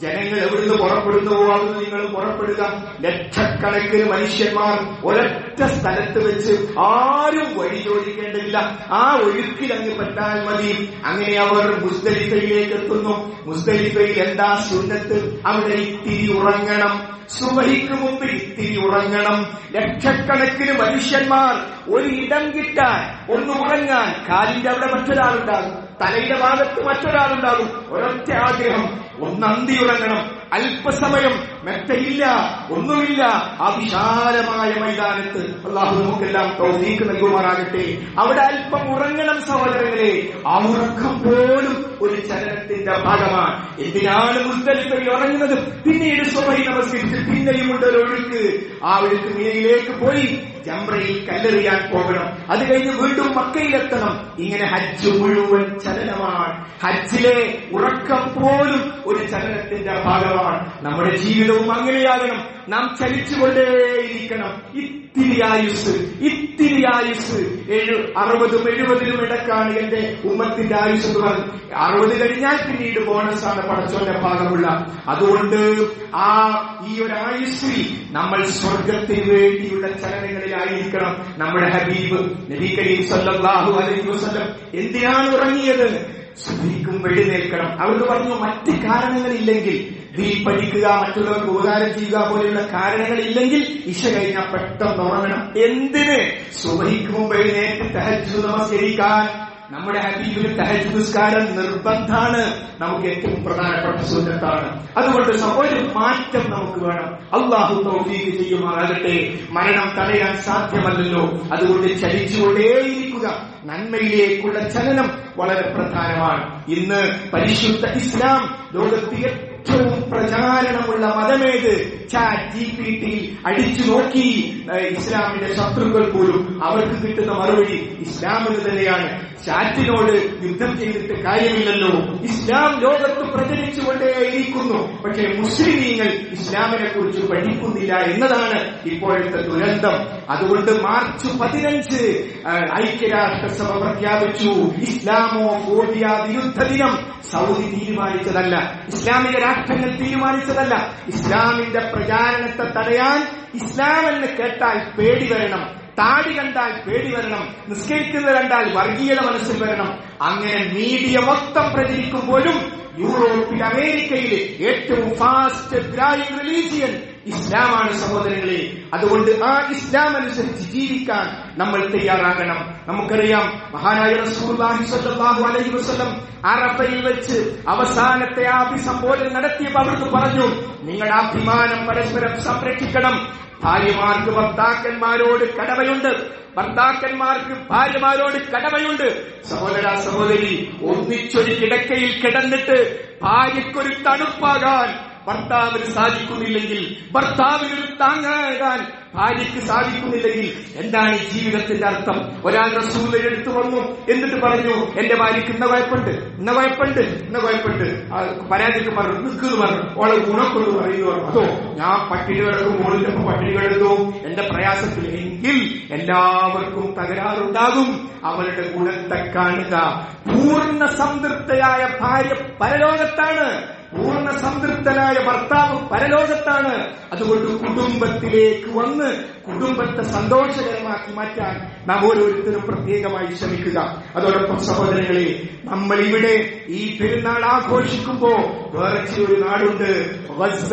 ജനങ്ങൾ എവിടുന്ന് പുറപ്പെടുന്നുവോ അവിടുന്ന് നിങ്ങൾ പുറപ്പെടുക. ലക്ഷക്കണക്കിന് മനുഷ്യന്മാർ ഒരൊറ്റ സ്ഥലത്ത് വെച്ച് ആരും വഴി ചോദിക്കേണ്ടതില്ല. ആ ഒഴുക്കിൽ അങ്ങ് പറ്റാൻ മതി. അങ്ങനെ അവർ മുസ്ദലിഫയിലേക്ക് എത്തുന്നു. മുസ്ദലിഫയിൽ എന്താ സുന്നത്ത്? അവിടെ ഇത്തിരി ഉറങ്ങണം. സുബഹിക്ക് മുമ്പ് ഇത്തിരി ഉറങ്ങണം. ലക്ഷക്കണക്കിന് മനുഷ്യന്മാർ ഒരു ഇടം കിട്ടാൻ, ഒന്ന് ഉറങ്ങാൻ. കാലിന്റെ അവിടെ മറ്റൊരാളുണ്ടാകും, തലയുടെ ഭാഗത്ത് മറ്റൊരാളുണ്ടാകും. ഒരൊറ്റ ആഗ്രഹം, ഒന്നന്തി ഉറങ്ങണം. അല്പസമയം മെത്തയില്ല, ഒന്നുമില്ല. ആ വിശാലമായ മൈതാനത്ത് അല്ലാഹു നമുക്കെല്ലാം തൗഫീഖ് നൽകുമാറാകട്ടെ. അവിടെ അല്പം ഉറങ്ങണം സഹോദരങ്ങളെ. ആ ഉറക്കം പോലും ഒരു ചലനത്തിന്റെ ഭാഗമാണ്. എന്തിനാണ് മുസ്ദലിഫയിൽ ഉറങ്ങുന്നത്? പിന്നീട് സുബഹി നമസ്കരിച്ച് പിന്നെയും ഉണ്ട് ഒരു ഒഴുക്ക്. ആ ഒഴുക്ക് മിനയിലേക്ക് പോയി ജംറയിൽ കല്ലെറിയാൻ പോകണം. അത് കഴിഞ്ഞ് വീണ്ടും മക്കയിലെത്തണം. ഇങ്ങനെ ഹജ്ജ് മുഴുവൻ ചലനമാണ്. ഹജ്ജിലെ ഉറക്കം പോലും ഒരു ചലനത്തിന്റെ ഭാഗമാണ്. നമ്മുടെ ജീവിതവും അങ്ങനെയാകണം. നാം ചലിച്ചുകൊണ്ടേയിരിക്കണം. ഇത്തിരി ആയുസ് 60-70 ഇടക്കാണ് എന്റെ ഉമ്മത്തിന്റെ ആയുസ് എന്ന് പറഞ്ഞു. 60 കഴിഞ്ഞാൽ പിന്നീട് ബോണസാണ് പടച്ചോന്റെ ഭാഗമുള്ള. അതുകൊണ്ട് ഈ ഒരു ആയുസ്സിൽ നമ്മൾ സ്വർഗത്തിന് വേണ്ടിയുള്ള ചലനങ്ങളിലായിരിക്കണം. നമ്മുടെ ഹബീബ് നബി കരീം സല്ലല്ലാഹു അലൈഹി വസല്ലം എന്തിനാണ് ഉറങ്ങിയത്? സുബഹിക്കും എഴുന്നേൽക്കണം. അവർക്ക് പറഞ്ഞു, മറ്റ് കാരണങ്ങളില്ലെങ്കിൽ, ദീൻ പഠിക്കുക, മറ്റുള്ളവർക്ക് ഉപകാരം ചെയ്യുക പോലെയുള്ള കാരണങ്ങളില്ലെങ്കിൽ ഇശ കഴിഞ്ഞാൽ പെട്ടെന്ന് ഉറങ്ങണം. എന്തിന്? സുബഹിക്ക് മുമ്പ് എഴുന്നേറ്റ് തഹജ്ജുദ് നമസ്കരിക്കാൻ. നമ്മുടെ ഹബീബിന് തഹജ്ജുദ് നിസ്കാരം നിർബന്ധാണ്. നമുക്ക് ഏറ്റവും പ്രധാനപ്പെട്ട സുന്നത്താണ്. അതുകൊണ്ട് ഒരു മാറ്റം നമുക്ക് വേണം. അല്ലാഹു തൗഫീഖ് ചെയ്യുമാറാകട്ടെ. മരണം തടയാൻ സാധ്യമല്ലല്ലോ. അതുകൊണ്ട് ചലിച്ചുകൊണ്ടേയിരിക്കുക. നന്മയിലേക്കുള്ള ചലനം വളരെ പ്രധാനമാണ്. ഇന്ന് പരിശുദ്ധ ഇസ്ലാം ലോകത്ത് ഏറ്റവും പ്രചാരണമുള്ള മതമേത്? ChatGPT അടിച്ചു നോക്കി ഇസ്ലാമിന്റെ ശത്രുക്കൾ പോലും അവർക്ക് കിട്ടുന്ന മറുപടി ഇസ്ലാമിന് തന്നെയാണ്. ചാറ്റിനോട് യുദ്ധം ചെയ്തിട്ട് കാര്യമില്ലല്ലോ, ഇസ്ലാം ലോകത്ത് പ്രചരിച്ചുകൊണ്ടേയിരിക്കുന്നു. പക്ഷേ മുസ്ലിമീങ്ങൾ ഇസ്ലാമിനെ കുറിച്ച് പഠിക്കുന്നില്ല എന്നതാണ് ഇപ്പോഴത്തെ ദുരന്തം. അതുകൊണ്ട് മാർച്ച് 15 ഐക്യരാഷ്ട്രസഭ പ്രഖ്യാപിച്ചു ഇസ്ലാമോഫോബിയ വിരുദ്ധ ദിനം. സൗദി തീരുമാനിച്ചതല്ല, ഇസ്ലാമിക രാഷ്ട്രങ്ങൾ തീരുമാനിച്ചതല്ല. ഇസ്ലാമിന്റെ പ്രചാരണത്തെ തടയാൻ ഇസ്ലാം എന്ന് കേട്ടാൽ പേടി വരണം, താടി കണ്ടാൽ പേടി വരണം, നിസ്കരിക്കുന്നത് കണ്ടാൽ വർഗീയത മനസ്സിൽ വരണം. അങ്ങനെ മീഡിയ മൊത്തം പ്രചരിക്കുമ്പോഴും യൂറോപ്പിൽ, അമേരിക്കയിൽ ഏറ്റവും ഫാസ്റ്റ് ഗ്രോയിങ് റിലീജിയൻ ഇസ്ലാമാണ് സഹോദരങ്ങളെ. അതുകൊണ്ട് ആ ഇസ്ലാം അനുസരിച്ച് ജീവിക്കാൻ നമ്മൾ തയ്യാറാകണം. നമുക്കറിയാം മഹാനായ റസൂലുള്ളാഹി സ്വല്ലല്ലാഹു അലൈഹി വസല്ലം അറഫയിൽ വെച്ച് അവസാനത്തെ അഭിസംബോധന നടത്തിയപ്പോൾ അവിടുന്ന് പറഞ്ഞു, നിങ്ങളുടെ അഭിമാനം പരസ്പരം സംരക്ഷിക്കണം. ഭാര്യമാർക്ക് ഭർത്താക്കന്മാരോട് കടമയുണ്ട്, ഭർത്താക്കന്മാർക്ക് ഭാര്യമാരോട് കടമയുണ്ട്. സഹോദര സഹോദരി, ഒന്നിച്ചൊരു കിടക്കയിൽ കിടന്നിട്ട് ഭാര്യയ്ക്കൊരു തണുപ്പാകാൻ ഭർത്താവിന് സാധിക്കുന്നില്ലെങ്കിൽ, ഭർത്താവിനൊരു താങ്ങാകാൻ ഭാര്യയ്ക്ക് സാധിക്കുന്നില്ലെങ്കിൽ എന്താണ് ഈ ജീവിതത്തിന്റെ അർത്ഥം? ഒരാൾ റസൂലിനെ എടുത്തു വന്നു, എന്നിട്ട് പറഞ്ഞു എന്റെ ഭാര്യയ്ക്ക് ഇന്ന കുഴപ്പമുണ്ട്, പരാതിക്ക് പറഞ്ഞു, നിൽക്കുന്നു പറഞ്ഞു, ഓളെ ഗുണം കൊണ്ട് പറയുന്നു പറഞ്ഞു. അതോ ഞാൻ പട്ടിണി കിടക്കും, ഓളിന്റെ പട്ടിണി കിടന്നു എന്റെ പ്രയാസത്തിൽ, എങ്കിൽ എല്ലാവർക്കും തകരാറുണ്ടാകും. അവളുടെ ഗുണത്തെ കാണുക. പൂർണ്ണ സംതൃപ്തയായ ഭാര്യ പരലോകത്താണ്, പൂർണ്ണ സംതൃപ്തനായ ഭർത്താവ് പരലോകത്താണ്. അതുകൊണ്ട് കുടുംബത്തിലേക്ക് വന്ന് കുടുംബത്തെ സന്തോഷകരമാക്കി മാറ്റാൻ നാം ഓരോരുത്തരും പ്രത്യേകമായി ശ്രമിക്കുക. അതോടൊപ്പം സഹോദരങ്ങളെ, നമ്മൾ ഇവിടെ ഈ പെരുന്നാൾ ആഘോഷിക്കുമ്പോ വേറെ ഒരു നാടുണ്ട്, ഗസ,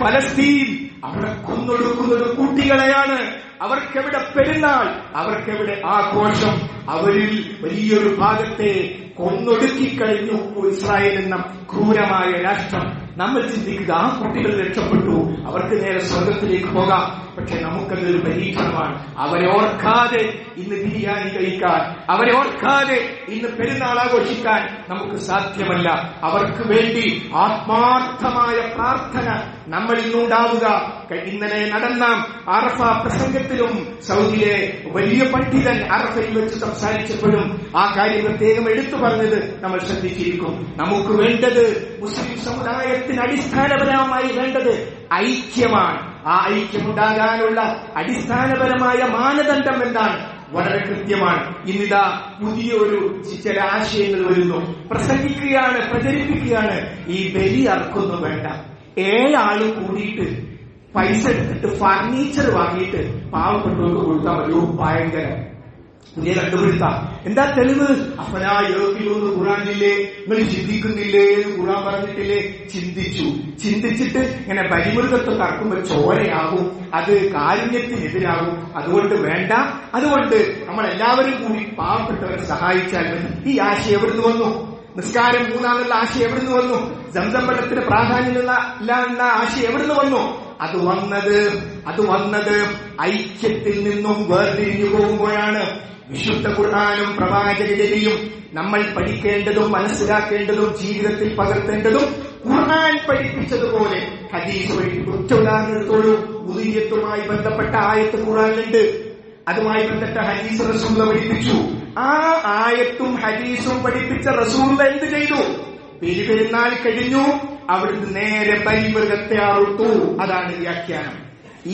ഫലസ്തീൻ. അവിടെ കൊന്നൊടുക്കുന്നത് കുട്ടികളെയാണ്. അവർക്കെവിടെ പെരുന്നാൾ, അവർക്കെവിടെ ആഘോഷം? അവരിൽ വലിയൊരു ഭാഗത്തെ കൊന്നൊടുക്കിക്കഴിഞ്ഞു ഇസ്രായേൽ എന്ന ക്രൂരമായ രാഷ്ട്രം. നമ്മൾ ചിന്തിക്കുക, ആ കുട്ടികൾ രക്ഷപ്പെട്ടു, അവർക്ക് നേരെ സ്വർഗത്തിലേക്ക് പോകാം. പക്ഷെ നമുക്കതൊരു പരീക്ഷണമാണ്. അവരെ ഓർക്കാതെ ഇന്ന് ബിരിയാണി കഴിക്കാൻ, അവരെ ഓർക്കാതെ ഇന്ന് പെരുന്നാൾ ആഘോഷിക്കാൻ നമുക്ക് സാധ്യമല്ല. അവർക്ക് വേണ്ടി ആത്മാർത്ഥമായ പ്രാർത്ഥന നമ്മൾ ഇന്നുണ്ടാവുക. ഇന്നലെ നടന്ന അറഫ പ്രസംഗത്തിലും സൗദിയിലെ വലിയ പണ്ഡിതൻ അറഫയിൽ വെച്ച് സംസാരിച്ചപ്പോഴും ആ കാര്യം പ്രത്യേകം എടുത്തു പറഞ്ഞത് നമ്മൾ ശ്രദ്ധിച്ചിരിക്കും. നമുക്ക് വേണ്ടത്, മുസ്ലിം സമുദായത്തിന് അടിസ്ഥാനപരമായി വേണ്ടത് ഐക്യമാണ്. ആ ഐക്യമുണ്ടാകാനുള്ള അടിസ്ഥാനപരമായ മാനദണ്ഡം എന്താണ്? വളരെ കൃത്യമാണ്. ഇന്നിതാ പുതിയ ചില ആശയങ്ങൾ വരുന്നു, പ്രസംഗിക്കുകയാണ്, പ്രചരിപ്പിക്കുകയാണ്. ഈ ബലി അർക്കൊന്നും വേണ്ട, 7 ആള് കൂടിയിട്ട് പൈസ എടുത്തിട്ട് ഫർണിച്ചർ വാങ്ങിയിട്ട് പാവപ്പെട്ടവർക്ക് കൊടുത്താൽ മതിയോ? ഭയങ്കര പുതിയ കണ്ടുപിടുത്താം. എന്താ തെളിവ്? അപ്പനാ യോഗ്യമെന്ന് ഖുറാനില്ലേ, നിങ്ങൾ ചിന്തിക്കുന്നില്ലേ എന്ന് ഖുറാൻ പറഞ്ഞിട്ടില്ലേ? ചിന്തിച്ചിട്ട് ഇങ്ങനെ ബലിമൃഗത്തെ കറക്കുമ്പോൾ ചോരയാകും, അത് കാരുണ്യത്തിനെതിരാകും. അതുകൊണ്ട് വേണ്ട. അതുകൊണ്ട് നമ്മൾ എല്ലാവരും കൂടി പാവപ്പെട്ടവരെ സഹായിച്ചാൽ മതി. ഈ ആശയം എവിടുന്ന് വന്നു? നിസ്കാരം 3 ആശയം എവിടുന്ന് വന്നു? സംസം വെള്ളത്തിന് പ്രാധാന്യമുള്ള എന്ന ആശയം എവിടുന്ന് വന്നു? അത് വന്നത് ഐക്യത്തിൽ നിന്നും വേർതിരിഞ്ഞു പോകുമ്പോഴാണ്. വിശുദ്ധ ഖുർആനും പ്രവാചകരെയും നമ്മൾ പഠിക്കേണ്ടതും മനസ്സിലാക്കേണ്ടതും ജീവിതത്തിൽ പകർത്തേണ്ടതും ഖുർആൻ പഠിപ്പിച്ചതുപോലെ ഹദീസ് പഠിപ്പിച്ച ഉദാഹരണത്തോടും ഉദീയത്തുമായി ബന്ധപ്പെട്ട ആയത്ത് ഖുർആനിലുണ്ട്. അതുമായി ബന്ധപ്പെട്ട ഹദീസ് റസൂൽ പഠിപ്പിച്ചു. ആ ആയത്തും ഹദീസും പഠിപ്പിച്ച റസൂൽ എന്ത് ചെയ്തു? പെരുന്നാൾ കഴിഞ്ഞു, അവിടുന്ന് നേരെ ബലിമൃഗത്തെ അറുത്തു. അതാണ് വ്യാഖ്യാനം.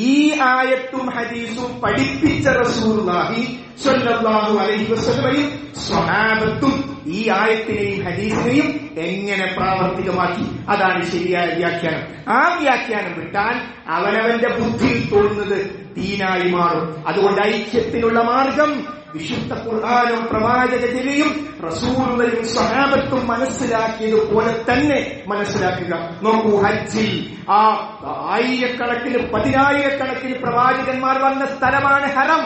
ഈ ആയത്തും ഹദീസും പഠിപ്പിച്ച റസൂലുള്ളാഹി സ്വല്ലല്ലാഹു അലൈഹി വസല്ലമയും സ്വഹാബത്തും ഈ ആയത്തിനെയും ഹദീസിനെയും എങ്ങനെ പ്രാവർത്തികമാക്കി? അതാണ് ശരിയായ വ്യാഖ്യാനം. ആ വ്യാഖ്യാനം വിട്ടാൽ അവനവന്റെ ബുദ്ധിയിൽ തോന്നുന്നത് ദീനായി മാറും. അതുകൊണ്ട് ഐക്യത്തിനുള്ള മാർഗം വിശുദ്ധ ഖുർആനും പ്രവാചകരെയും റസൂലുള്ളാഹിയും സ്വഹാബത്തും മനസ്സിലാക്കിയതുപോലെ തന്നെ മനസ്സിലാക്കുക. നോക്കൂ, ഹജ്ജിൽ ആ ആയിരക്കണക്കിന് 10,000-കണക്കിന് പ്രവാചകന്മാർ വന്ന സ്ഥലമാണ് ഹറം.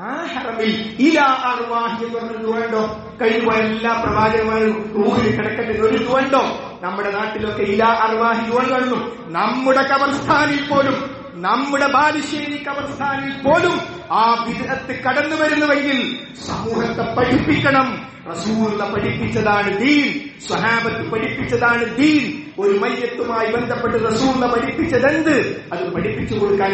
ആ ഹറമിൽ ഇലാ അർവാഹി എന്ന് വേണ്ടോ? കഴിയുമ്പോൾ എല്ലാ പ്രവാചകന്മാരും റൂഹിൽ കിടക്കട്ടെ ഒരു വേണ്ടോ? നമ്മുടെ നാട്ടിലൊക്കെ ഇലാ അർവാഹി കാണുന്നു. നമ്മുടെ ഖബർസ്ഥാനിൽ പോലും, നമ്മുടെ ബാലുശ്ശേരി ഖബർസ്ഥാനിൽ പോലും ആ ബിദ്അത്ത് കടന്നു വരുന്നുവെങ്കിൽ സമൂഹത്തെ പഠിപ്പിക്കണം. റസൂൽ പഠിപ്പിച്ചതാണ് ദീൻ, സ്വഹാബത്ത് പഠിപ്പിച്ചതാണ് ദീൻ. ഒരു മയ്യത്തുമായി ബന്ധപ്പെട്ട് റസൂൽ പഠിപ്പിച്ചതെന്ത്, അത് പഠിപ്പിച്ചു കൊടുക്കാൻ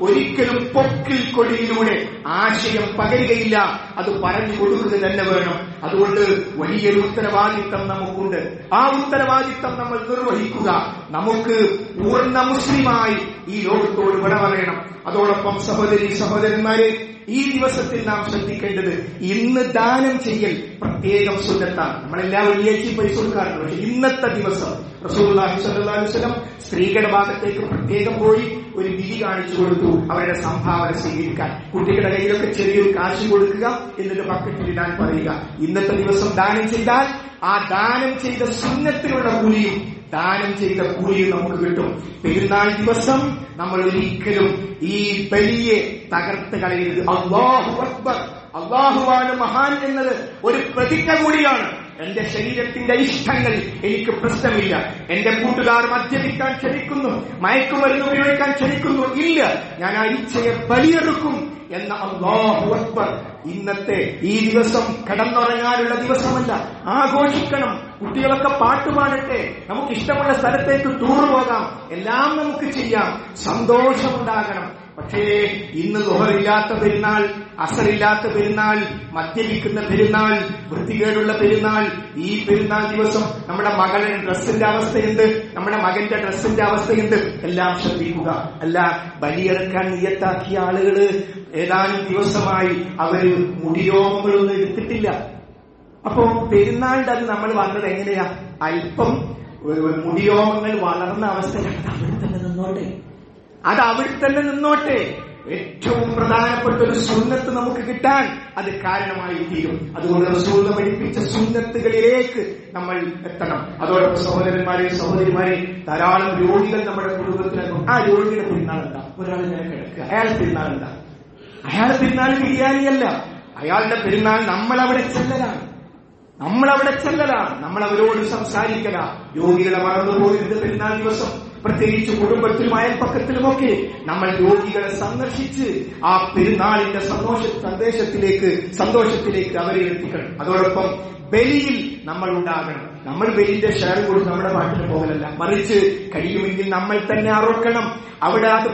ഒരിക്കലും പൊക്കിൽ കൊടിയിലൂടെ ആശയം പകരുകയില്ല, അത് പറഞ്ഞു കൊടുക്കുക തന്നെ വേണം. അതുകൊണ്ട് വലിയൊരു ഉത്തരവാദിത്തം നമുക്കുണ്ട്. ആ ഉത്തരവാദിത്തം നമ്മൾ നിർവഹിക്കുക. നമുക്ക് പൂർണ്ണ മുസ്ലിമായി ഈ ലോകത്തോട് വിട പറയണം. അതോടൊപ്പം സഹോദരന്മാരെ, ഈ ദിവസത്തിൽ നാം ശ്രദ്ധിക്കേണ്ടത്, ഇന്ന് ദാനം ചെയ്യൽ പ്രത്യേകം സുന്നത്താണ്. നമ്മളെല്ലാ വെള്ളിയാഴ്ചയും പൈസ കൊടുക്കാറുണ്ട്. പക്ഷെ ഇന്നത്തെ ദിവസം റസൂലുള്ളാഹി സ്വല്ലല്ലാഹു അലൈഹി വസല്ലം സ്ത്രീകളുടെ ഭാഗത്തേക്ക് പ്രത്യേകം പോയി ഒരു വിധി കാണിച്ചു കൊടുത്തു, അവരുടെ സംഭാവന സ്വീകരിക്കാൻ. കുട്ടികളുടെ കയ്യിലൊക്കെ ചെറിയൊരു കാശ് കൊടുക്കുക, എന്നിട്ട് ബക്കറ്റിൽ ഇടാൻ പറയുക. ഇന്നത്തെ ദിവസം ദാനം ചെയ്താൽ ആ ദാനം ചെയ്ത സുന്നത്തിനുള്ള കൂലിയും ദാനം ചെയ്ത കൂലിയും നമുക്ക് കിട്ടും. പെരുന്നാൾ ദിവസം നമ്മൾ ഒരിക്കലും ഈ ബലിയെ തകർത്ത് കളയരുത്. അല്ലാഹു അക്ബർ, അല്ലാഹുവാണ് മഹാൻ എന്നത് ഒരു പ്രതിജ്ഞ കൂടിയാണ്. എന്റെ ശരീരത്തിന്റെ ഇഷ്ടങ്ങൾ എനിക്ക് പ്രശ്നമില്ല. എന്റെ കൂട്ടുകാർ മദ്യപിക്കാൻ ക്ഷണിക്കുന്നു, മയക്കുമരുന്ന് ഉപയോഗിക്കാൻ ക്ഷണിക്കുന്നു, ഇല്ല, ഞാൻ ആ ഇച്ഛയെ ബലിയെടുക്കും എന്ന അല്ലാഹു അക്ബർ. ഇന്നത്തെ ഈ ദിവസം കിടന്നുറങ്ങാനുള്ള ദിവസമല്ല, ആഘോഷിക്കണം. കുട്ടികളൊക്കെ പാട്ടുപാടട്ടെ, നമുക്ക് ഇഷ്ടമുള്ള സ്ഥലത്തേക്ക് ടൂർ പോകാം, എല്ലാം നമുക്ക് ചെയ്യാം, സന്തോഷമുണ്ടാകണം. പക്ഷേ ഇന്ന് ദുഹറില്ലാത്ത പെരുന്നാൾ, അസറില്ലാത്ത പെരുന്നാൾ, മദ്യപിക്കുന്ന പെരുന്നാൾ, വൃത്തികേടുള്ള പെരുന്നാൾ. ഈ പെരുന്നാൾ ദിവസം നമ്മുടെ മകളുടെ ഡ്രസ്സിന്റെ അവസ്ഥയുണ്ട്, നമ്മുടെ മകന്റെ ഡ്രസ്സിന്റെ അവസ്ഥയുണ്ട്, എല്ലാം ശ്രദ്ധിക്കുക. അല്ല, ബലിയെടുക്കാൻ നിയത്താക്കിയ ആളുകള് ഏതാനും ദിവസമായി അവര് മുടിരോമങ്ങളൊന്നും എടുത്തിട്ടില്ല. അപ്പോ പെരുന്നാളിന്റെ അത് നമ്മൾ വന്നത് എങ്ങനെയാ? അല്പം മുടിരോമങ്ങൾ വളർന്ന അവസ്ഥയിലാണ്. അത് അവിടെ തന്നെ നിന്നോട്ടെ. ഏറ്റവും പ്രധാനപ്പെട്ട ഒരു സുന്നത്ത് നമുക്ക് കിട്ടാൻ അത് കാരണമായി തീരും. അതുകൊണ്ട് റസൂൽ പഠിപ്പിച്ച സുന്നത്തുകളിലേക്ക് നമ്മൾ എത്തണം. അതോടൊപ്പം സഹോദരിമാരെ, ധാരാളം രോഗികൾ നമ്മുടെ കുടുംബത്തിലാകും. ആ രോഗിയുടെ പെരുന്നാൾ എന്താ? ഒരാൾ ഇങ്ങനെ കിടക്കുക, അയാളുടെ പെരുന്നാൾ എന്താ? അയാളുടെ പെരുന്നാൾ ബിരിയാണിയല്ല, അയാളുടെ പെരുന്നാൾ നമ്മളവിടെ ചെല്ലലാണ്. നമ്മൾ അവരോട് സംസാരിക്കല. രോഗികളെ മറന്നുപോയിരുന്ന പെരുന്നാൾ ദിവസം പ്രത്യേകിച്ച് കുടുംബത്തിലും അയൽപ്പക്കത്തിലുമൊക്കെ നമ്മൾ രോഗികളെ സന്ദർശിച്ച് ആ പെരുന്നാളിന്റെ സന്തോഷത്തിലേക്ക് അവരെ എത്തിക്കണം. അതോടൊപ്പം ബലിയിൽ നമ്മൾ ഉണ്ടാകണം. നമ്മൾ ബലിന്റെ ഷെയർ കൊടുത്ത് നമ്മുടെ നാട്ടിന് പോകലല്ല, മറിച്ച് കഴിയുമെങ്കിൽ നമ്മൾ തന്നെ അറുക്കണം. അവിടെ അത്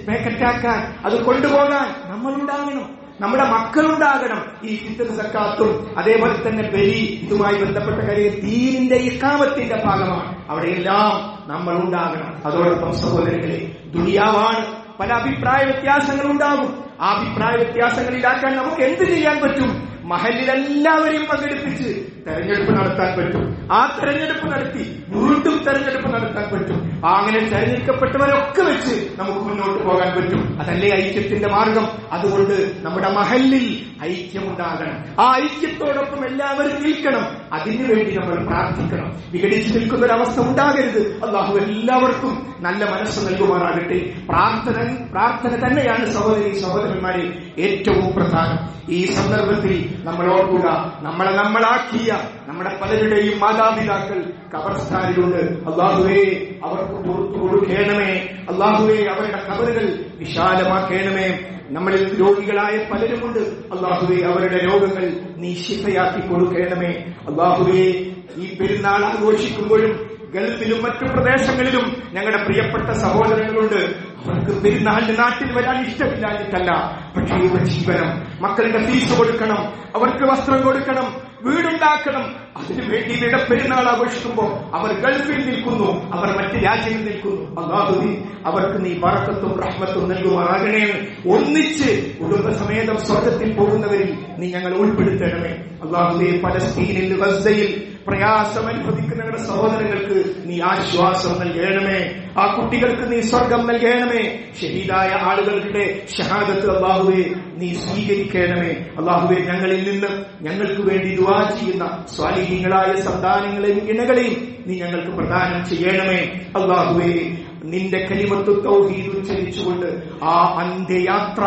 പാക്കറ്റാക്കാൻ, അത് കൊണ്ടുപോകാൻ നമ്മൾ ഉണ്ടാകണം. നമ്മുടെ മക്കളുണ്ടാകണം. ഈ ഫിത്ർ സക്കാത്തും അതേപോലെ തന്നെ ബലി ഇതുമായി ബന്ധപ്പെട്ട കാര്യം ദീനിന്റെ ഇഖാമത്തിന്റെ ഭാഗമാണ്. അവിടെയെല്ലാം നമ്മൾ ഉണ്ടാകണം. അതോടൊപ്പം സഹോദരങ്ങളെ, ദുനിയാവാണ്, പല അഭിപ്രായ വ്യത്യാസങ്ങൾ ഉണ്ടാകും. ആ അഭിപ്രായ വ്യത്യാസങ്ങളിലാക്കാൻ നമുക്ക് എന്ത് ചെയ്യാൻ പറ്റും? മഹലിലെല്ലാവരെയും പങ്കെടുപ്പിച്ച് തെരഞ്ഞെടുപ്പ് നടത്താൻ പറ്റും. ആ തെരഞ്ഞെടുപ്പ് നടത്തി വീണ്ടും തെരഞ്ഞെടുപ്പ് നടത്താൻ പറ്റും. അങ്ങനെ തെരഞ്ഞെടുക്കപ്പെട്ടവരൊക്കെ വെച്ച് നമുക്ക് മുന്നോട്ട് പോകാൻ പറ്റും. അതല്ലേ ഐക്യത്തിന്റെ മാർഗം. അതുകൊണ്ട് നമ്മുടെ മഹലിൽ ഐക്യമുണ്ടാകണം. ആ ഐക്യത്തോടൊപ്പം എല്ലാവരും നിൽക്കണം. അതിനുവേണ്ടി നമ്മൾ പ്രാർത്ഥിക്കണം. വിഘടിച്ചു നിൽക്കുന്ന ഒരവസ്ഥ ഉണ്ടാകരുത്. അല്ലാഹു എല്ലാവർക്കും നല്ല മനസ്സ് നൽകുമാറാകട്ടെ. പ്രാർത്ഥന തന്നെയാണ് സഹോദരന്മാരെ ഏറ്റവും പ്രധാനം. ഈ സന്ദർഭത്തിൽ നമ്മൾ ഓർക്കുക, നമ്മളാക്കിയ നമ്മുടെ പലരുടെയും മാതാപിതാക്കൾ ഖബർസ്ഥാനിലുണ്ട്. അല്ലാഹുവേ, അവർക്ക് പുറത്തു കൊടുക്കണമേ. അല്ലാഹുവേ, അവരുടെ ഖബറുകൾ വിശാലമാക്കണമേ. നമ്മളിൽ രോഗികളായ പലരുമുണ്ട്. അല്ലാഹുവേ, അവരുടെ രോഗങ്ങൾ നീ ശിഫയാക്കി കൊടുക്കണമേ. അല്ലാഹുവേ, ഈ പെരുന്നാൾ ആഘോഷിക്കുമ്പോഴും ഗൾഫിലും മറ്റു പ്രദേശങ്ങളിലും ഞങ്ങളുടെ പ്രിയപ്പെട്ട സഹോദരങ്ങളുണ്ട്. അവർക്ക് പെരുന്നാളിന് നാട്ടിൽ വരാൻ ഇഷ്ടമില്ലാഞ്ഞിട്ടല്ല, പക്ഷേ ജീവനം, മക്കളുടെ ഫീസ് കൊടുക്കണം, അവർക്ക് വസ്ത്രം കൊടുക്കണം, വീടുണ്ടാക്കണം. അതിനുവേണ്ടി ഇവിടെ പെരുന്നാൾ ആഘോഷിക്കുമ്പോൾ അവർ ഗൾഫിൽ നിൽക്കുന്നു, അവർ മറ്റ് രാജ്യങ്ങളിൽ നിൽക്കുന്നു. അല്ലാഹുവേ, അവർക്ക് നീ ബറക്കത്തും റഹ്മത്തും നൽകുമാറാകണേ. ഒന്നിച്ച് കുടുംബസമേതം സ്വർഗ്ഗത്തിൽ പോകുന്നവരിൽ നീ ഞങ്ങൾ ഉൾപ്പെടുത്തണമേ. അല്ലാഹുവേ, പലസ്തീനിൽ, ഗസയിൽ പ്രയാസം അനുഭവിക്കുന്ന ഞങ്ങളുടെ സഹോദരങ്ങൾക്ക് നീ ആശ്വാസം നൽകണമേ. ആ കുട്ടികൾക്ക് നീ സ്വർഗം നൽകണമേ. ഷഹീദായ ആളുകളുടെ ഷഹാദത്ത് അല്ലാഹുവേ നീ സ്വീകരിക്കണമേ. അല്ലാഹുവേ, ഞങ്ങളിൽ നിന്ന് ഞങ്ങൾക്ക് വേണ്ടി ദുആ ചെയ്യുന്ന സ്വാലിഹീങ്ങളായ സന്താനങ്ങളെയും ഇണകളെയും നീ ഞങ്ങൾക്ക് പ്രദാനം ചെയ്യണമേ. അല്ലാഹുവേ, നിന്റെ കലിമത്ത് തൗഹീദ് ഉച്ചരിച്ചുകൊണ്ട് ആ അന്ത്യയാത്ര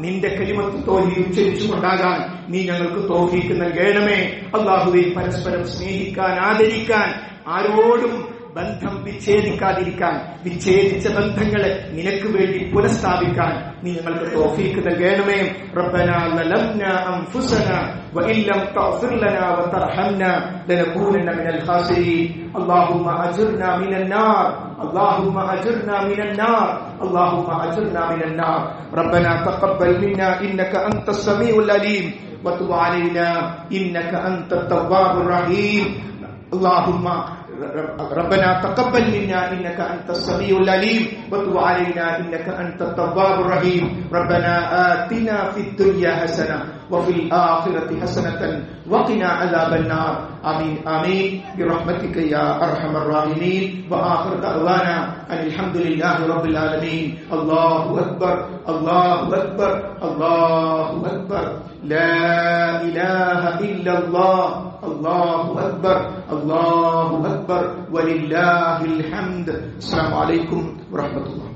നിന്റെ കലിമത്ത് തൗഹീദ് ഉച്ചരിച്ചുകൊണ്ടാകാൻ നീ ഞങ്ങൾക്ക് തൗഫീഖ് നൽകണമേ. അല്ലാഹുവേ, പരസ്പരം സ്നേഹിക്കാൻ, ആദരിക്കാൻ, ആരോടും ബന്ധം വിച്ഛേദിക്കാതിരിക്കാൻ, വിച്ഛേദിച്ച ബന്ധങ്ങളെ നിനക്ക് വേണ്ടി പുനഃസ്ഥാപിക്കാൻ നീ ഞങ്ങൾക്ക് തൗഫീഖ് നൽകണമേ. റബ്ബനാ ലലംനാ അൻഫുസനാ വഇൻ ലം തഗ്ഫിർ ലനാ വതർഹംനാ ലനകൂനന്ന മിനൽ ഖാസിരീൻ. اللهم أجرنا من النار، اللهم أجرنا من النار، اللهم أجرنا من النار. ربنا تقبل منا إنك أنت السميع العليم وتب علينا إنك أنت التواب الرحيم. اللهم ربنا تقبل منا إنك أنت السميع العليم وتب علينا إنك أنت التواب الرحيم. ربنا آتنا في الدنيا حسنة وفي الآخرة حسنة وقنا عذاب النار. آمين آمين برحمتك يا أرحم الراحمين. وآخر دعوانا أن الحمد لله رب العالمين. الله أكبر الله أكبر الله أكبر لا إله إلا الله. الله أكبر الله أكبر ولله الحمد. السلام عليكم ورحمة الله.